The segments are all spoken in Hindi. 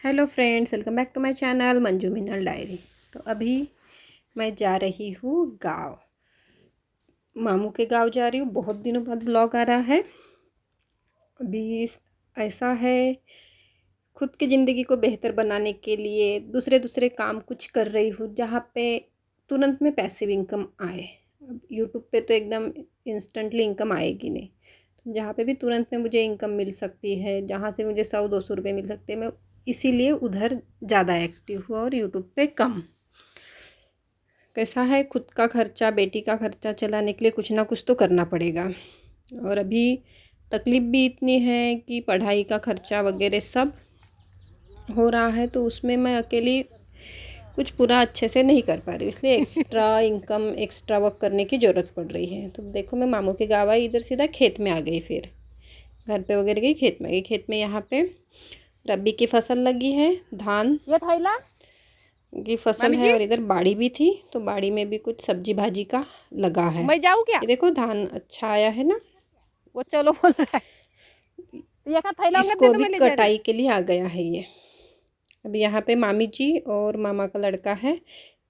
Hello friends, welcome back to my channel Manju Minal diary. तो अभी मैं जा रही हूँ गांव, मामू के गांव जा रही हूँ। बहुत दिनों बाद ब्लॉग आ रहा है। अभी ऐसा है, खुद की ज़िंदगी को बेहतर बनाने के लिए दूसरे काम कुछ कर रही हूँ जहाँ पे तुरंत में पैसिव इनकम आए। अब यूट्यूब पे तो एकदम इंस्टेंटली इनकम आएगी नहीं, तो जहाँ पे भी तुरंत में मुझे इनकम मिल सकती है, जहाँ से मुझे 100-200 रुपये मिल सकते हैं, मैं इसीलिए उधर ज़्यादा एक्टिव हूँ और यूट्यूब पे कम। कैसा है, खुद का खर्चा, बेटी का खर्चा चलाने के लिए कुछ ना कुछ तो करना पड़ेगा। और अभी तकलीफ़ भी इतनी है कि पढ़ाई का खर्चा वगैरह सब हो रहा है, तो उसमें मैं अकेली कुछ पूरा अच्छे से नहीं कर पा रही, इसलिए एक्स्ट्रा इनकम, एक्स्ट्रा वर्क करने की ज़रूरत पड़ रही है। तो देखो, मैं मामू के गाँव आई, इधर सीधा खेत में आ गई, फिर घर पे वगैरह गई, खेत में गई। खेत में यहाँ पे रबी की फसल लगी है, धान ये थैला की फसल है, और इधर बाड़ी भी थी, तो बाड़ी में भी कुछ सब्जी भाजी का लगा है। मैं जाऊँ क्या? ये देखो, धान अच्छा आया है ना। वो चलो बोल रहा है। ये का थैला होंगे इसको दे दो, अभी मैं ले जा रही। कटाई के लिए आ गया है ये। अभी यहाँ पे मामी जी और मामा का लड़का है,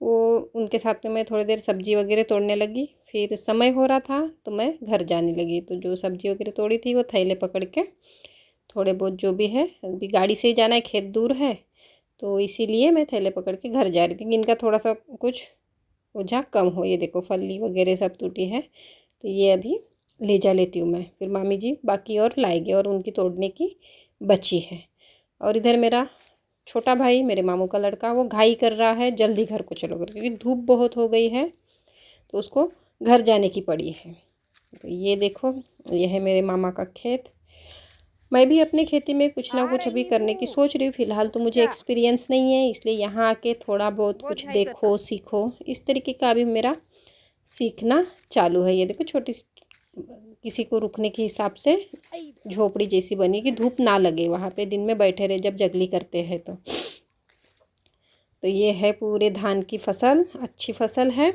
वो उनके साथ में मैं थोड़ी देर सब्जी वगैरह तोड़ने लगी। फिर समय हो रहा था तो मैं घर जाने लगी, तो जो सब्जी वगैरह तोड़ी थी वो थैले पकड़ के थोड़े बहुत जो भी है, अभी गाड़ी से ही जाना है, खेत दूर है, तो इसीलिए मैं थैले पकड़ के घर जा रही थी कि इनका थोड़ा सा कुछ ओझा कम हो। ये देखो, फली वगैरह सब टूटी है, तो ये अभी ले जा लेती हूँ मैं, फिर मामी जी बाकी और लाएंगे, और उनकी तोड़ने की बची है। और इधर मेरा छोटा भाई, मेरे मामू का लड़का, वो घाई कर रहा है जल्दी घर को चलो कर, क्योंकि धूप बहुत हो गई है, तो उसको घर जाने की पड़ी है। तो ये देखो, ये है मेरे मामा का खेत। मैं भी अपनी खेती में कुछ ना कुछ अभी करने की सोच रही हूँ। फ़िलहाल तो मुझे एक्सपीरियंस नहीं है, इसलिए यहाँ आके थोड़ा बहुत कुछ देखो, सीखो, इस तरीके का अभी मेरा सीखना चालू है। ये देखो, छोटी किसी को रुकने के हिसाब से झोपड़ी जैसी बनी कि धूप ना लगे वहाँ पे, दिन में बैठे रहे जब जगली करते हैं तो ये है पूरे धान की फसल, अच्छी फसल है।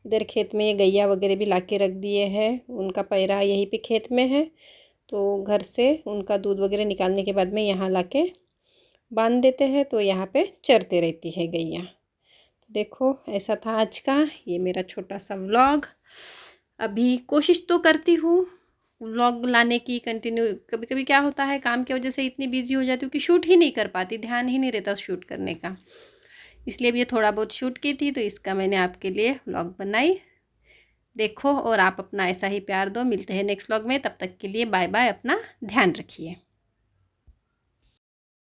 इधर खेत में ये गैया वगैरह भी ला के रख दिए हैं, उनका पैरा यहीं पे खेत में है, तो घर से उनका दूध वगैरह निकालने के बाद में यहाँ ला के बांध देते हैं, तो यहाँ पे चरते रहती है गैया। तो देखो, ऐसा था आज का ये मेरा छोटा सा व्लॉग। अभी कोशिश तो करती हूँ व्लॉग लाने की कंटिन्यू। कभी कभी क्या होता है, काम की वजह से इतनी बिजी हो जाती हूँ कि शूट ही नहीं कर पाती, ध्यान ही नहीं रहता शूट करने का, इसलिए भी ये थोड़ा बहुत शूट की थी, तो इसका मैंने आपके लिए व्लॉग बनाई। देखो, और आप अपना ऐसा ही प्यार दो। मिलते हैं नेक्स्ट व्लॉग में, तब तक के लिए बाय बाय, अपना ध्यान रखिए।